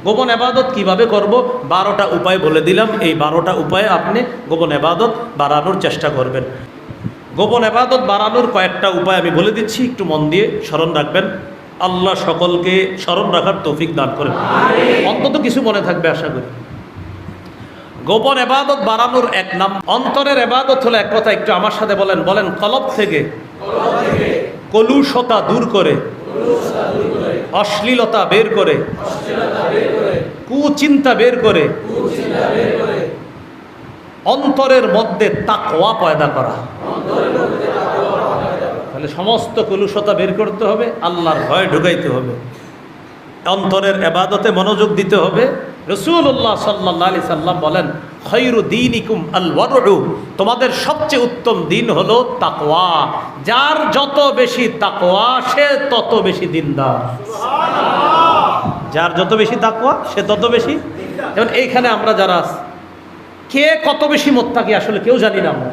গোপন ইবাদত কিভাবে করব 12টা উপায় বলে দিলাম। এই 12টা উপায়ে আপনি গোপন ইবাদত বাড়ানোর চেষ্টা করবেন। গোপন ইবাদত বাড়ানোর কয়েকটা উপায় আমি বলে দিচ্ছি, একটু মন দিয়ে স্মরণ রাখবেন। আল্লাহ সকলকে স্মরণ রাখার তৌফিক দান করেন, অন্তত কিছু মনে থাকবে আশা করি। গোপন ইবাদত বাড়ানোর এক নাম অন্তরের ইবাদত হলো এক কথা, একটু আমার সাথে বলেন, বলেন কলব থেকে কলুষতা দূর করে, অশ্লীলতা বের করে, কুচিন্তা বের করে অন্তরের মধ্যে তাকওয়া পয়দা করা। তাহলে সমস্ত কলুষতা বের করতে হবে, আল্লাহর ভয় ঢুকাইতে হবে, অন্তরের ইবাদতে মনোযোগ দিতে হবে। রাসূলুল্লাহ সাল্লাল্লাহু আলাইহি সাল্লাম বলেন, খায়রু দীনিকুম আল ওয়ারউ, তোমাদের সবচেয়ে উত্তম দিন হলো তাকওয়া। যার যত বেশি তাকওয়া সে তত বেশি দিনদার। যার যত বেশি তাকওয়া সে তত বেশি। যেমন এইখানে আমরা যারা আছি, কে কত বেশি মুত্তাকি আসলে কেউ জানি না আমরা।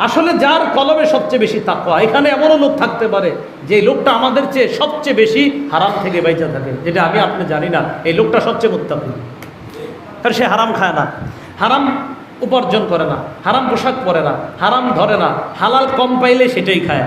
আসলে যার কলবে সবচেয়ে বেশি তাকওয়া, এখানে এমনও লোক থাকতে পারে যে লোকটা আমাদের চেয়ে সবচেয়ে বেশি হারাম থেকে বাইচা থাকে, যেটা আমি আপনি জানি না। এই লোকটা সবচেয়ে মুত্তাকি, কারণ সে হারাম খায় না, হারাম উপার্জন করে না, হারাম পোশাক পরে না, হারাম ধরে না, হালাল কম পাইলে সেটাই খায়,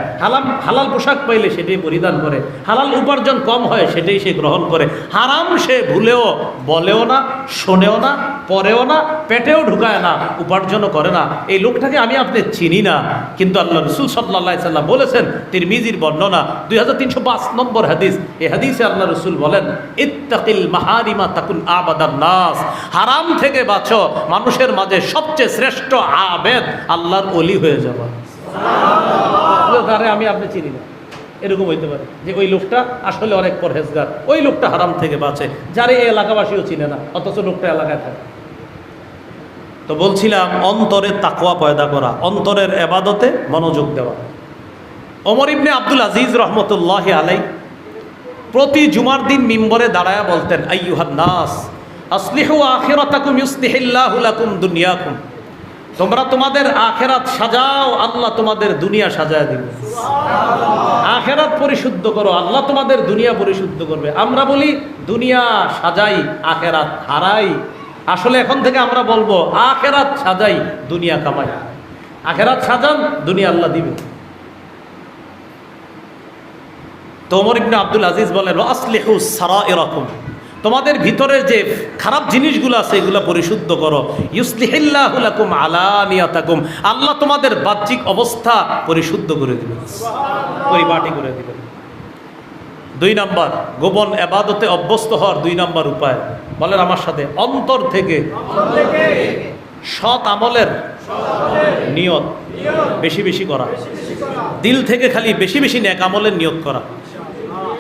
হালাল পোশাক পাইলে সেটাই পরিধান করে, হালাল উপার্জন কম হয় সেটাই সে গ্রহণ করে। হারাম সে ভুলেও বলেও না, শোনেও না, পরেও না, পেটেও ঢুকায় না, উপার্জনও করে না। এই লোকটাকে আমি আপনি চিনি না, কিন্তু আল্লাহ রাসূল সাল্লাল্লাহু আলাইহি সাল্লাম বলেছেন, তিরমিজির বর্ণনা 2305 নম্বর হাদিস, এই হাদিসে আল্লাহ রাসূল বলেন, ইত্তাকিল মাহারিমা তাকুন আবাদান নাস, হারাম থেকে বাঁচো, মানুষের মাঝে সবচেয়ে শ্রেষ্ঠ আবেদ, আল্লাহর ওলি হয়ে যাবা। আমি আপনি চিনি না, এরকম হইতে পারে যে ওই লোকটা আসলে অনেক পরহেজগার, ওই লোকটা হারাম থেকে বাঁচে, যারে এই এলাকাবাসীও চিনে না, অথচ লোকটা এলাকায় থাকে। তো বলছিলাম অন্তরে তাকওয়া পয়দা করা, অন্তরের ইবাদতে মনোযোগ দেওয়া। ওমর ইবনে আব্দুল আজিজ রহমতুল্লাহি আলাইহি প্রতি জুমার দিন মিম্বরে দাঁড়ায়া বলতেন, আইয়ুহান নাস আসলিহু আখিরাতাকুম ইউসলিহিল্লাহু লাকুম দুনিয়াকুম, তোমরা তোমাদের আখিরাত সাজাও, আল্লাহ তোমাদের দুনিয়া সাজায় দিবে। আখিরাত পরিশুদ্ধ করো, আল্লাহ তোমাদের দুনিয়া পরিশুদ্ধ করবে। আমরা বলি দুনিয়া সাজাই আখিরাত হারাই, আসলে এখন থেকে আমরা বলবো আখিরাত সাজাই দুনিয়া কামাই। আখিরাত সাজান, দুনিয়া আল্লাহ দিবে। তো ওমর ইবনে আব্দুল আজিজ বলেন, আসলিহু সারাইরাকুম, তোমাদের ভিতরের যে খারাপ জিনিসগুলো আছে এগুলো পরিশুদ্ধ করো। ইউসলিহিল্লাহু লাকুম আলানিয়াতাকুম, আল্লাহ তোমাদের বাহ্যিক অবস্থা পরিশুদ্ধ করে দিবেন, পরিপাটি করে দিবেন। 2 নম্বর, গোপন ইবাদতে অভ্যস্ত হওয়ার 2 নম্বর উপায়, বলেন আমার সাথে, অন্তর থেকে সৎ আমলের নিয়ত বেশি বেশি করা, দিল থেকে খালি বেশি বেশি নেক আমলের নিয়ত করা।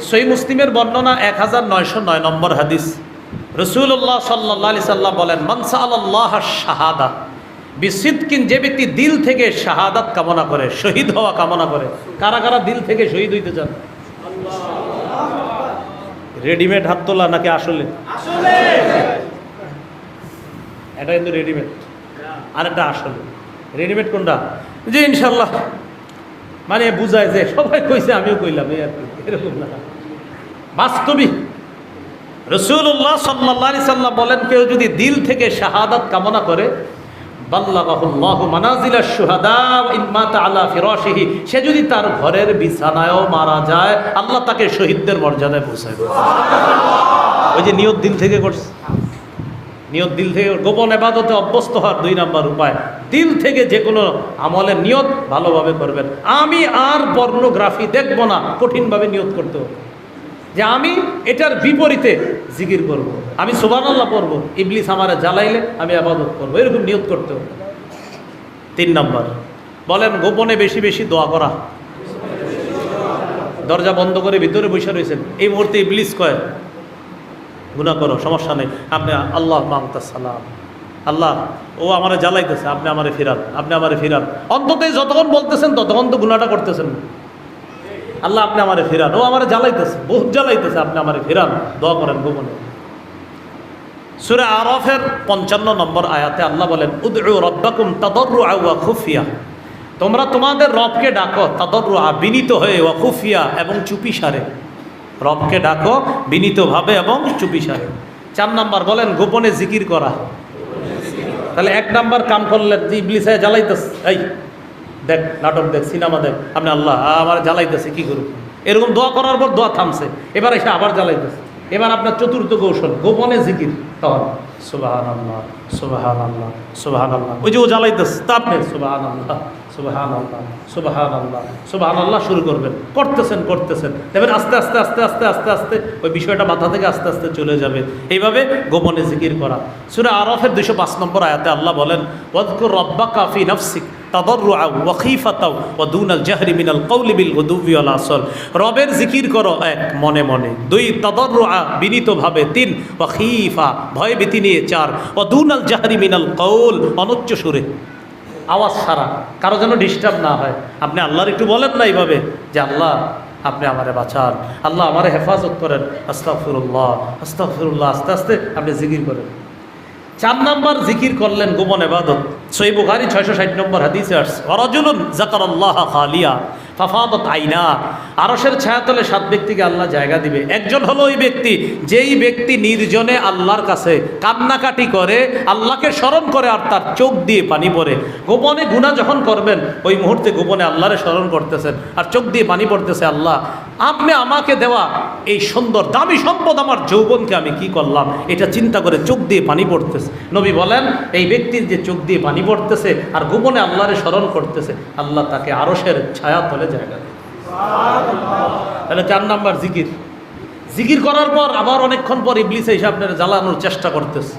সহিহ মুসলিমের বর্ণনা 1909 নম্বর হাদিস, রাসূলুল্লাহ সাল্লাল্লাহু আলাইহি সাল্লাম বলেন, মান সাআলাল্লাহ শাহাদা বিসিদকিন, যে ব্যক্তি দিল থেকে শাহাদাত কামনা করে, শহীদ হওয়া কামনা করে। কারা কারা দিল থেকে শহীদ হইতে চান? রেডিমেড হাত তোলা নাকি আসলে? এটা কিন্তু রেডিমেড, আর এটা আসলে। রেডিমেড কোনটা? যে ইনশাল্লাহ মানে বুঝায় যে সবাই কইছে আমিও কইলাম, এই আর কি, এরকম না, বাস্তবিক। রাসূলুল্লাহ সাল্লাল্লাহু আলাইহি সাল্লাম বলেন, কেউ যদি দিল থেকে শাহাদাত কামনা করে, বাল্লাগাহুল্লাহু মানাজিলাশ শুহাদা ওয়া ইন মাতা আলা ফিরাশিহি, সে যদি তার ঘরের বিছানায়ও মারা যায়, আল্লাহ তাকে শহীদদের মর্যাদায় পৌঁছায় দেবে। ওই যে নিয়ত দিল থেকে করছে, নিয়ত দিল থেকে। গোপন ইবাদতে অভ্যস্ত হওয়ার 2 নম্বর উপায়, দিল থেকে যে কোনো আমলের নিয়ত ভালোভাবে করবেন। আমি আর পর্নোগ্রাফি দেখব না, কঠিনভাবে নিয়ত করতে হবে যে আমি এটার বিপরীতে জিকির করব, আমি সুবহানাল্লাহ পড়ব, ইবলিস আমারে জ্বালাইলে আমি ইবাদত করব, এরকম নিয়ত করতে হবে। 3 নম্বর, বলেন গোপনে বেশি বেশি দোয়া করা। দরজা বন্ধ করে ভিতরে বসে রয়েছেন, এই মুহূর্তে ইবলিস কয় গুনাহ করো, সমস্যা নেই, আপনি আল্লাহ মাংতাস সালাম, আল্লাহ ও আমারে জ্বালাইতেছে, আপনি আমারে ফিরান, আপনি আমারে ফিরান। অন্তত যতক্ষণ বলতেছেন ততক্ষণ তো গুনাহটা করতেছেন। আল্লাহ আপনি আমারে ফিরান, ও আমারে জ্বালাইতেছে, বহুত জ্বালাইতেছে, আপনি আমারে ফিরান, দোয়া করেন গোপনে। সূরা আরাফের 55 নম্বর আয়াতে আল্লাহ বলেন, উদউ রাব্বাকুম তাদাররুআ ওয়া খুফিয়া, তোমরা তোমাদের রবকে ডাকো তাদাররুআ, বিনীত হয়ে, ওয়া খুফিয়া, এবং চুপিসারে। রবকে ডাকো বিনীতভাবে এবং চুপিসারে। 4 নাম্বার বলেন গোপনে জিকির করা। তাহলে 1 নাম্বার কাম করলেন যে ইবলিস জ্বালাইতেছে, এই দেখ নাটক দেখ সিনেমা দেখ, আপনি আল্লাহ আমার জ্বালাইতেছে কি করুন, এরকম দোয়া করার পর দোয়া থামছে, এবার এসে আবার জ্বালাইতেছে। এবার আপনার চতুর্থ কৌশল গোপনে জিকির। তখন সুবহানাল্লাহ সুবহানাল্লাহ সুবহানাল্লাহ, ওই যে ও জ্বালাইতেছে তা আপনি সুবহানাল্লাহ সুবহানাল্লাহ সুবহানাল্লাহ সুবহানাল্লাহ শুরু করবেন, করতেছেন দেখবেন আস্তে আস্তে আস্তে আস্তে আস্তে আস্তে ওই বিষয়টা মাথা থেকে আস্তে আস্তে চলে যাবে। এইভাবে গোপনে জিকির করা। সূরা আরাফের 205 নম্বর আয়াতে আল্লাহ বলেন, ওয়াযকুর রাব্বাকা ফি নাফসিক তাদাররুআ ওয়া খীফাতাও ওয়া দুনাল জাহরি মিনাল কওলি বিল গুদুবি ওয়াল আসল। রবের জিকির করো 1 মনে মনে, 2 তাদাররুআ বিনীতভাবে, 3 ওয়া খীফা ভয় ভীতি নিয়ে, 4 ওয়া দুনাল জাহরি মিনাল কওল অনুচ্চ সুরে, আওয়াজ ছাড়া, কারো যেন ডিস্টার্ব না হয়। আপনি আল্লাহর একটু বলেন না এইভাবে যে আল্লাহ আপনি আমারে বাঁচান, আল্লাহ আমারে হেফাজত করেন, আস্তাগফিরুল্লাহ আস্তাগফিরুল্লাহ, আস্তে আস্তে আপনি জিকির করেন। 4 নাম্বার জিকির করলেন গোপন ইবাদত। সহিহ বুখারী 660 নম্বর হাদিসে আসছে, ওয়ারাজুলুন যাকারাল্লাহ খালিয়া ফাফাদাত আইনা। আরশের ছায়াতলে 7 ব্যক্তিকে আল্লাহ জায়গা দিবে। একজন হলো ওই ব্যক্তি, যেই ব্যক্তি নির্জনে আল্লাহর কাছে কান্নাকাটি করে, আল্লাহকে স্মরণ করে আর তার চোখ দিয়ে পানি পড়ে। গোপনে গুনাহ যখন করবেন ওই মুহূর্তে গোপনে আল্লাহরে স্মরণ করতেছেন আর চোখ দিয়ে পানি পড়তেছে, আল্লাহ আপনি আমাকে দেওয়া এই সুন্দর দামি সম্পদ আমার যৌবনকে আমি কি করলাম, এটা চিন্তা করে চোখ দিয়ে পানি পড়তেছে। নবী বলেন এই ব্যক্তির যে চোখ দিয়ে পানি পড়তেছে আর গোপনে আল্লাহরে স্মরণ করতেছে, আল্লাহ তাকে আরশের ছায়া তলে জায়গা দেয়। তাহলে 4 নাম্বার জিকির। জিকির করার পর আবার অনেকক্ষণ পর ইবলিস এসে আপনার জ্বালানোর চেষ্টা করতেছে,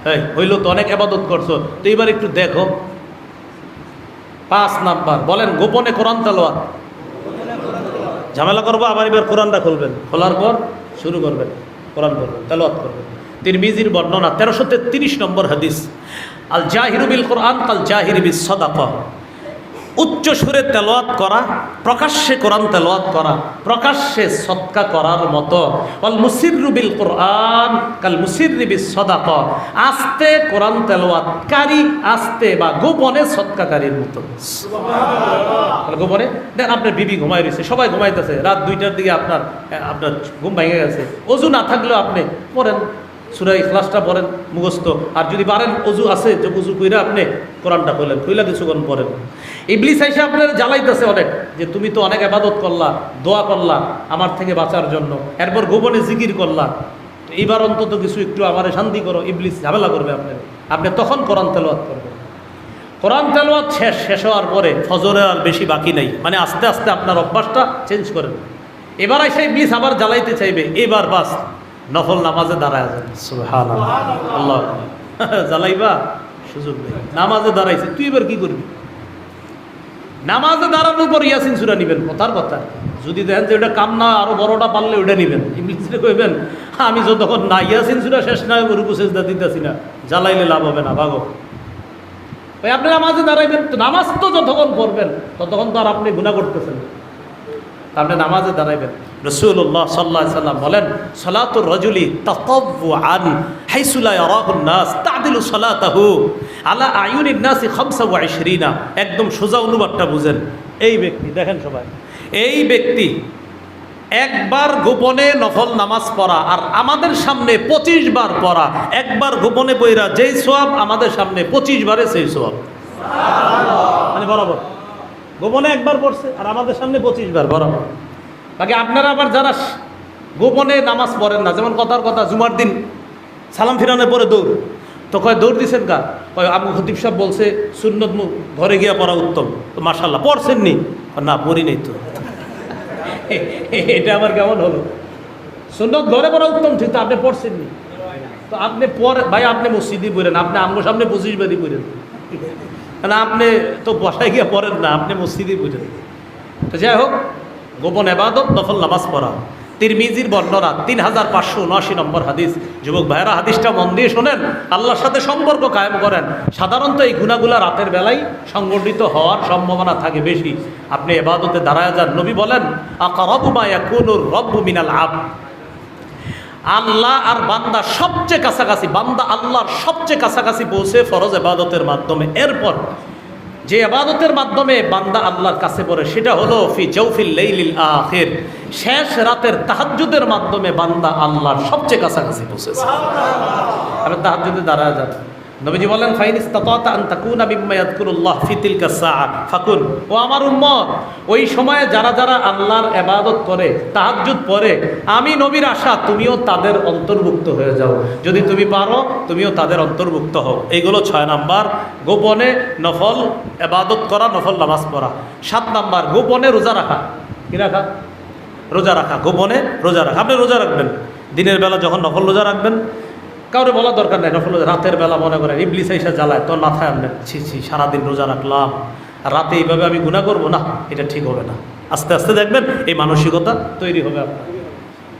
হ্যাঁ হইলো তো অনেক ইবাদত করছো, তো এবার একটু দেখো। 5 নাম্বার বলেন গোপনে কোরআন তেলাওয়াত। ঝামেলা করবো আবার এবার কোরআনটা খুলবেন, খোলার পর শুরু করবেন কোরআন করবেন, তেলাওয়াত করবেন। তিরমিজির বর্ণনা 1333 নম্বর হাদিস, আল জাহিরু বিল কোরআন কাল জাহিরি বিস সাদাকা। উচ্চ সুরে তেলাওয়াত করা, প্রকাশ্যে কোরআন তেলাওয়াত করা, প্রকাশ্যে সদকা করার মতো। ওয়াল মুসিররু বিল কোরআন কাল মুসিররি বিস সাদাকা। আস্তে কোরআন তেলাওয়াতকারী আস্তে বা গোপনে সদকাকারীর মতো। সুবহানাল্লাহ। গোপনে দেন আপনার বিবি ঘুমাই রয়েছে, সবাই ঘুমাইতেছে, রাত 2টার দিকে আপনার ঘুম ভেঙে গেছে, ওযু না থাকলেও আপনি পড়েন সূরা ইখলাসটা পড়েন মুখস্থ, আর যদি পারেন ওযু আছে যে ওযু কইরা আপনি কোরআনটা খুলেন, খুইলা কিছুক্ষণ পড়েন। ইবলিস এসে আপনার জ্বালাইতেছে অনেক, যে তুমি তো অনেক ইবাদত করলা, দোয়া করলা আমার থেকে বাঁচার জন্য, এরপর গোপনে জিকির করলা, এইবার অন্তত কিছু একটু আমারে শান্তি করো। ইবলিস ঝামেলা করবে আপনি তখন কোরআন তেলাওয়াত করবেন। কোরআন তেলাওয়াত শেষ হওয়ার পরে ফজরের আর বেশি বাকি নেই, মানে আস্তে আস্তে আপনার অভ্যাসটা চেঞ্জ করেন। এবার এসে ইবলিস আবার জ্বালাইতে চাইবে, এবার বাস নফল নামাজে দাঁড়ায় যান। সুবহানাল্লাহ, আল্লাহ জ্বালাইবা সুযোগ নেই। নামাজে দাঁড়াইছে, তুই এবার কি করবি? নামাজে দাঁড়ানোর পর ইয়াসিন সূরা নিবেন, কথার কথা। যদি দেখেন যে ওটা কাম না, আরো বড়টা পারলে ওটা নিবেন। ইবলিসে কইবেন আমি যতক্ষণ না ইয়াসিন সূরা শেষ না রুকু সিজদা দিতেছি না, জ্বালাইলে লাভ হবে না, ভাগো। ওই আপনি নামাজে দাঁড়াইবেন, তো নামাজ তো যতক্ষণ পড়বেন ততক্ষণ তো আর আপনি গুনাহ করতেছেন, আপনি নামাজে দাঁড়াইবেন। রাসূলুল্লাহ সাল্লাল্লাহু আলাইহি সাল্লাম বলেন, সালাতুর রাজুলি তাতাওয়ুআন হাইসু লা ইয়ারাহুন নাস তা'দিলু সালাতাহু আলা আয়ুনিন নাসি 25। একদম সোজা অনুবাদটা বুঝেন। এই ব্যক্তি দেখেন সবাই, এই ব্যক্তি একবার গোপনে নফল নামাজ পড়া আর আমাদের সামনে 25 বার পড়া, একবার গোপনে পড়া যেই সওয়াব আমাদের সামনে 25 বারে সেই সওয়াব। সুবহানাল্লাহ। মানে বরাবর গোপনে একবার পড়ছে আর আমাদের সামনে 25 বার বরাবর। বাকি আপনারা আবার যারা গোপনে নামাজ পড়েন না, যেমন কথার কথা জুমার দিন সালাম ফিরানোর পরে দৌড়, তো কয় দৌড় দিচ্ছেন কা? কয় আবু খতিব সাহেব বলছে সুন্নত ঘরে গিয়া পড়া উত্তম। তো মাশাআল্লাহ পড়ছেন নি? না পড়ি নেই তো। এটা আবার কেমন হলো? সুন্নত ঘরে পড়া উত্তম, ঠিক তো আপনি পড়ছেন নি, তো আপনি পরে ভাই আপনি মসজিদে পড়েন, আপনি আমগো সামনে 25 বারই পড়েন, না আপনি তো বসায় গিয়ে পড়েন না, আপনি মসজিদে পড়েন। তো যাই হোক, গোপন ইবাদত নফল নামাজ পড়া। তিরমিজির বর্ণনা 3579 নম্বর হাদিস। যুবক ভাইরা হাদিসটা মন দিয়ে শোনেন, আল্লাহর সাথে সম্পর্ক কায়েম করেন। সাধারণত এই গুনাহগুলো রাতের বেলায় সংগঠিত হওয়ার সম্ভাবনা থাকে বেশি। আপনি ইবাদতে দাঁড়ায় যান। নবী বলেন, আকারাবু মা ইয়াকুনুর রাব্বু মিনাল আবদ। আল্লাহ আর বান্দা সবচেয়ে কাছাকাছি, বান্দা আল্লাহর সবচেয়ে কাছাকাছি পৌঁছে ফরজ ইবাদতের মাধ্যমে। এরপর যে ইবাদতের মাধ্যমে বান্দা আল্লাহর কাছে পড়ে সেটা হলো ফি জাওফিল লাইলিল আখির, শেষ রাতের তাহাজ্জুদের মাধ্যমে বান্দা আল্লাহর সবচেয়ে কাছাকাছি পৌঁছেছে। আর তাহাজ্জুদে দাঁড়ায় যান। নবীজি বলেন ফাইন ইসতাতাতা আন তাকুনা মিম্মা ইয়াযকুরুল্লাহ ফি তিলকা সাআ ফাকুন। ও আমার উম্মত, ওই সময়ে যারা যারা আল্লাহর ইবাদত করে, তাহাজ্জুদ পড়ে, আমি নবীর আশা তুমিও তাদের অন্তর্ভুক্ত হয়ে যাও। যদি তুমি পারো তুমিও তাদের অন্তর্ভুক্ত হও। এইগুলো 6 নাম্বার, গোপনে নফল ইবাদত করা, নফল নামাজ পড়া। 7 নাম্বার, গোপনে রোজা রাখা। কি রাখা? রোজা রাখা, গোপনে রোজা রাখা। আপনি রোজা রাখবেন দিনের বেলা, যখন নফল রোজা রাখবেন কাউরে বলার দরকার নেই। নফল রাতের বেলা মনে করেন ইবলিস এসে জ্বালায়, তোর মাথায় আনবেন ছি ছি সারাদিন রোজা রাখলাম, আর রাতে এইভাবে আমি গুনাহ করবো না, এটা ঠিক হবে না। আস্তে আস্তে দেখবেন এই মানসিকতা তৈরি হবে আপনার।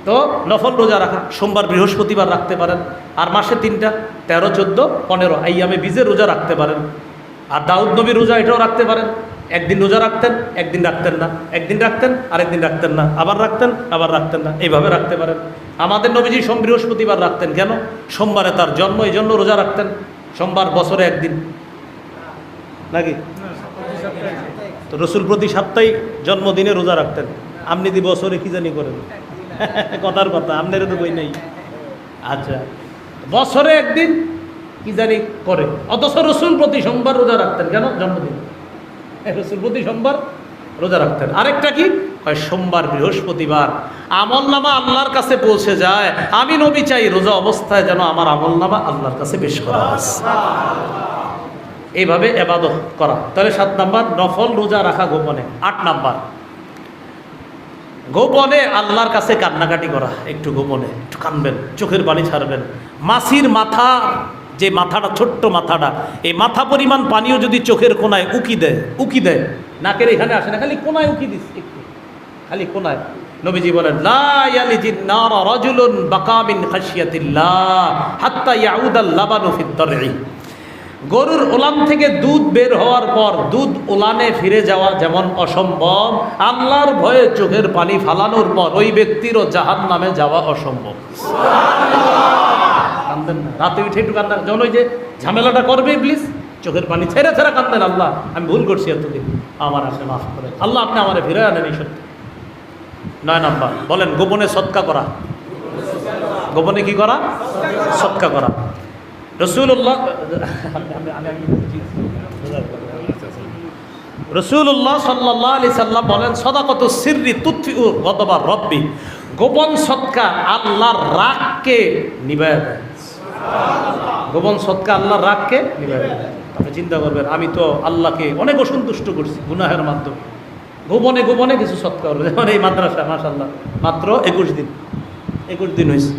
তো নফল রোজা রাখা, সোমবার বৃহস্পতিবার রাখতে পারেন, আর মাসে 3টা 13, 14, 15 আইয়ামে বীজের রোজা রাখতে পারেন। আর দাউদ নবীর রোজা এটাও রাখতে পারেন। একদিন রোজা রাখতেন, একদিন রাখতেন না, একদিন রাখতেন, আরেকদিন রাখতেন না, আবার রাখতেন, আবার রাখতেন না, এইভাবে রাখতে পারেন। আমাদের নবীজি সোম বৃহস্পতিবার রাখতেন। কেন? সোমবারে তার জন্ম, এই জন্য রোজা রাখতেন। সোমবার বছরে একদিন নাকি? তো রসুল প্রতি সপ্তাহে জন্মদিনে রোজা রাখতেন। আপনি দি বছরে কি জানি করেন? কথার কথা, আপনারও তো বই নেই। আচ্ছা, বছরে একদিন কি জানি করে, অথচ রসুল প্রতি সোমবার রোজা রাখতেন। কেন? জন্মদিন। রসুল প্রতি সোমবার রোজা রাখতেন। আরেকটা কি হয়? সোমবার বৃহস্পতিবার আমল নামা আল্লাহর কাছে পৌঁছে যায়। আমি নবী চাই রোজা অবস্থায় যেন আমার আমল নামা আল্লাহর কাছে পেশ করা হয়। এইভাবে ইবাদত করা। তাহলে 7 নাম্বার নফল রোজা রাখা গোপনে। 8 নাম্বার গোপনে আল্লাহর কাছে কান্নাকাটি করা। একটু গোপনে একটু কাঁদবেন, চোখের পানি ছাড়বেন। মাছির মাথা, যে মাথাটা, ছোট্ট মাথাটা, এই মাথা পরিমাণ পানিও যদি চোখের কোনায় উকি দেয়, নাকের এখানে আসে না, খালি কোনায় উকি দিস, একটু খালি কোনায়। নবীজি বলেন লা ইয়ালিজিন নার রাজুলুন বাকা মিন খাশিয়াতিল্লাহ হাত্তা ইয়াউদাল লাবানু ফিদ দারই। গরুর ওলান থেকে দুধ বের হওয়ার পর দুধ ওলানে ফিরে যাওয়া যেমন অসম্ভব, আল্লাহর ভয়ে চোখের পানি ফালানোর পর ওই ব্যক্তিরও জাহান্নামে যাওয়া অসম্ভব। কান্দেন না, রাতে উঠে একটু কান্না, যখন ওই যে ঝামেলাটা করবে ইবলিস, চোখের পানি ছেড়ে ছেড়ে কান্দেন, আল্লাহ আমি ভুল করছি এতদিন, আমার আপনি মাফ করেন, আল্লাহ আপনি আমারে ফিরে আনেন এই সত্যি। 9 নাম্বার বলেন গোপনে সদকা করা। গোপনে কি করা? সদকা করা। রসুল্লাহ সাল্লাল্লাহু আলাইহি সাল্লাম বলেন সাদাকাতু সিররি তুতফিউ গদবার রব্বি। গোপন সদকা আল্লাহর রাগকে নিভায় দেয়। গোপন সদকা আল্লাহর রাগকে নিভায় দেয়। আপনি চিন্তা করবেন, আমি তো আল্লাহকে অনেক অসন্তুষ্ট করছি গুনাহের মাধ্যমে। গোপনে গোপনে কিছু সদকা করবে। যেমন এই মাদ্রাসা মাশাআল্লাহ মাত্র 21 দিন হয়েছে,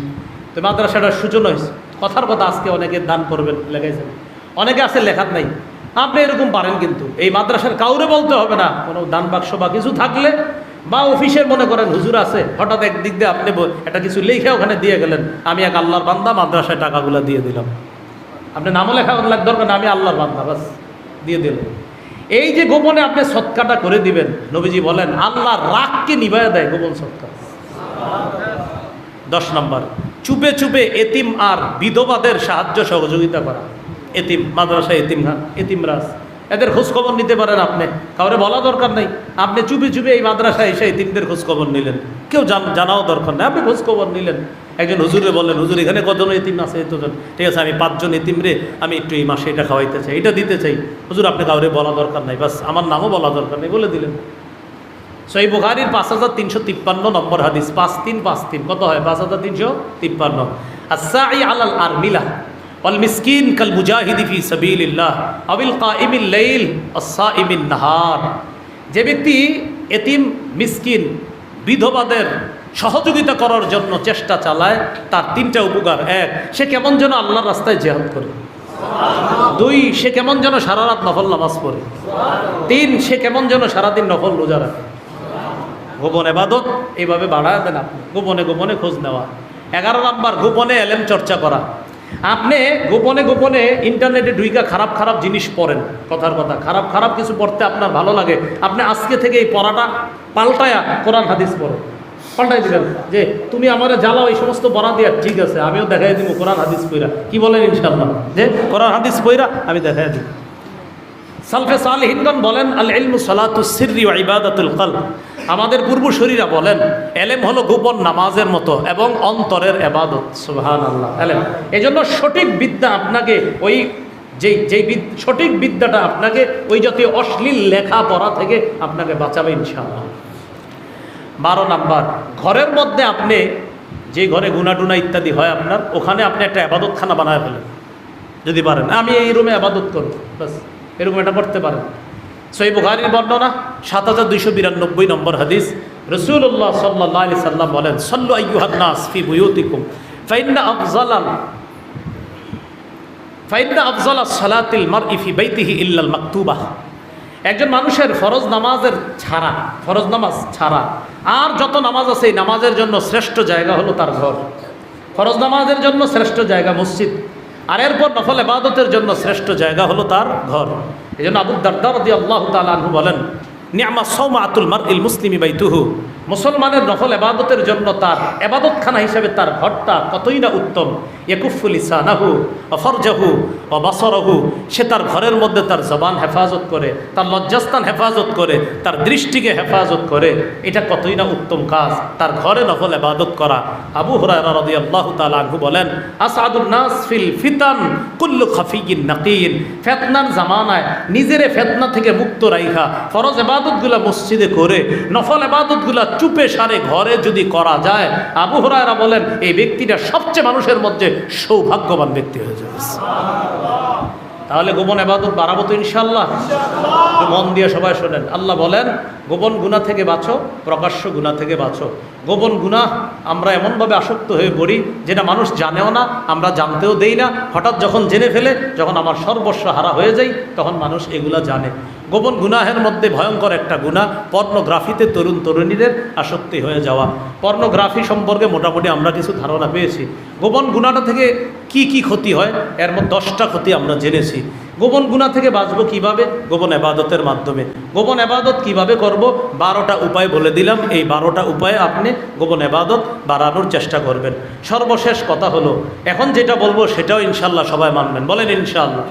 তো মাদ্রাসাটার সূচনা হয়েছে। কথার কথা, আজকে অনেকে দান করবেন লেখাইছেন, অনেকে আছে লেখার নাই। আপনি এরকম পারেন, কিন্তু এই মাদ্রাসার কাউরে বলতে হবে না। কোনো দান বাক্স বা কিছু থাকলে, বা অফিসের মনে করেন হুজুর আছে, হঠাৎ একদিক দিয়ে আপনি একটা কিছু লিখে ওখানে দিয়ে গেলেন, আমি এক আল্লাহর বান্দা, মাদ্রাসায় টাকাগুলো দিয়ে দিলাম। আপনি নামও লেখা দরকার না, আমি আল্লাহর বান্দা, বাস দিয়ে দিলেন। এই যে গোপনে আপনি সৎকাটা করে দিবেন, নবীজি বলেন আল্লাহর রাগকে নিভায়া দেয় গোপন সৎকা। 10 নম্বর চুপে চুপে এতিম আর বিধবাদের সাহায্য সহযোগিতা করা। এতিম, মাদ্রাসা এতিমখান, এতিমরাজ, এদের খোঁজখবর নিতে পারেন আপনি, কাউরে বলা দরকার নেই। আপনি চুপে চুপে এই মাদ্রাসায় এসে এতিমদের খোঁজখবর নিলেন, কেউ জানাও দরকার নেই, আপনি খোঁজখবর নিলেন। একজন হুজুরে বললেন, হুজুর এখানে কতজন এতিম আছে? এতজন। ঠিক আছে, আমি 5 জন এতিম রে আমি একটু এই মাসে এটা খাওয়াইতে চাই, এটা দিতে চাই। হুজুর আপনি কাউরে বলা দরকার নাই, বাস আমার নামও বলা দরকার নেই, বলে দিলেন। সহিহ বুখারীর 5353 নম্বর হাদিস, 5353 কত হয়? 5353। আস-সাঈ আলাল আরমিলা ওয়াল মিসকিন কাল মুজাহিদি ফি সাবিলিল্লাহ আবিল কাইমিল লাইল আস-সাইমিন নাহার। যে ব্যক্তি এতিম, মিসকিন, বিধবাদের সহযোগিতা করার জন্য চেষ্টা চালায়, তার 3টা উপকার। 1, সে কেমন যেন আল্লাহর রাস্তায় জিহাদ করে। 2, সে কেমন যেন সারা রাত নফল নামাজ পড়ে। 3, সে কেমন যেন সারাদিন নফল রোজা রাখে। গোপন ইবাদত এইভাবে বাড়ায় দেন আপনি, গোপনে গোপনে খোঁজ নেওয়া। 11 নাম্বার গোপনে এলেম চর্চা করা। আপনি গোপনে গোপনে ইন্টারনেটে ঢুইকা খারাপ খারাপ জিনিস পড়েন। কথার কথা, খারাপ খারাপ কিছু পড়তে আপনার ভালো লাগে, আপনি আজকে থেকে এই পড়াটা পাল্টায়া কোরআন হাদিস পড়ো। পাল্টাই দিলেন যে তুমি আমার জ্বালাও এই সমস্ত বরা দিয়া, ঠিক আছে আমিও দেখাই দিব কোরআন হাদিস পইরা। কি বলেন ইনশাআল্লাহ? যে কোরআন হাদিস পইরা আমি দেখাই দিব। সালফে সালেহিনগণ বলেন আল ইলমু সালাতুস সিররি ওয়া ইবাদাতুল কলব, আমাদের পূর্বসূরীরা বলেন এলেম হলো গোপন নামাজের মতো এবং অন্তরের ইবাদত। সুবহানাল্লাহ। এলেম, এজন্য সঠিক বিদ্যা আপনাকে ওই সঠিক বিদ্যাটা আপনাকে ওই জাতীয় অশ্লীল লেখাপড়া থেকে আপনাকে বাঁচাবে ইনশাআল্লাহ। 12 নাম্বার, ঘরের মধ্যে আপনি যে ঘরে গুনাটুনা ইত্যাদি হয় আপনার, ওখানে আপনি একটা ইবাদতখানা বানায় ফেলেন যদি পারেন। আমি এই রুমে ইবাদত করব, বাস এরকম এটা করতে পারেন। সহিহ বুখারীর বর্ণনা 7292 নম্বর হাদিস, রাসূলুল্লাহ সাল্লাল্লাহু আলাইহি সাল্লাম বলেন, সাল্লু আইয়ুহান নাস ফি বুয়ুতিকুম ফাইন্না আফজালাস সালাতিল মারই ফি বাইতিহি ইল্লাল মাকতুবাহ। একজন মানুষের ফরজ নামাজ ছাড়া আর যত নামাজ আছে এই নামাজের জন্য শ্রেষ্ঠ জায়গা হলো তার ঘর। ফরজ নামাজের জন্য শ্রেষ্ঠ জায়গা মসজিদ, আর এরপর নফল ইবাদতের জন্য শ্রেষ্ঠ জায়গা হলো তার ঘর। এই জন্য আবু দারদা রাদিয়াল্লাহু তাআলা আনহু বলেন, নি'মা সাওমাতুল মারইল মুসলিমি বাইতুহু, মুসলমানের নফল ইবাদতের জন্য তার ইবাদতখানা হিসেবে তার ঘরটা কতই না উত্তম। ইয়াকুফু লিসানাহু ওয়া ফারজাহু ওয়া বাসারাহু, সে তার ঘরের মধ্যে তার জবান হেফাজত করে, তার লজ্জাস্থান হেফাজত করে, তার দৃষ্টিকে হেফাজত করে। এটা কতই না উত্তম কাজ, তার ঘরে নফল ইবাদত করা। আবু হুরায়রা রাদিয়াল্লাহু তাআলা আনহু বলেন, আসআদুন নাস ফিল ফিতান কুল্লু খাফিয়্যিন নাকিয়্যিন, ফিতনার জামানায় নিজেরে ফিতনা থেকে মুক্ত রাইখা ফরজ ইবাদতগুলো মসজিদে করে, নফল ইবাদতগুলো চুপে সারে ঘরে যদি করা যায়, আবু হুরায়রা বলেন এই ব্যক্তিটা সবচেয়ে মানুষের মধ্যে সৌভাগ্যবান ব্যক্তি হয়ে যাবে। তাহলে গোপন ইবাদত বাড়াবো তো ইনশাআল্লাহ। মন দিয়ে সবাই শোনেন, আল্লাহ বলেন গোপন গুনাহ থেকে বাঁচো, প্রকাশ্য গুনাহ থেকে বাঁচো। গোপন গুনাহ আমরা এমনভাবে আসক্ত হয়ে পড়ি যেটা মানুষ জানেও না, আমরা জানতেও দেই না। হঠাৎ যখন জেনে ফেলে, যখন আমার সর্বস্ব হারা হয়ে যায়, তখন মানুষ এগুলা জানে। গোপন গুনাহের মধ্যে ভয়ঙ্কর একটা গুনাহ পর্নোগ্রাফিতে তরুণ তরুণীদের আসক্তি হয়ে যাওয়া। পর্নোগ্রাফি সম্পর্কে মোটামুটি আমরা কিছু ধারণা পেয়েছি। গোপন গুনাহটা থেকে কি কি ক্ষতি হয়, এর মধ্যে 10টা ক্ষতি আমরা জেনেছি। গোপন গুনাহ থেকে বাঁচবো কিভাবে? গোপন ইবাদতের মাধ্যমে। গোপন ইবাদত কিভাবে করব? 12টা উপায় বলে দিলাম। এই 12টা উপায়ে আপনি গোপন ইবাদত বাড়ানোর চেষ্টা করবেন। সর্বশেষ কথা হলো, এখন যেটা বলবো সেটাও ইনশাআল্লাহ সবাই মানবেন। বলেন ইনশাআল্লাহ।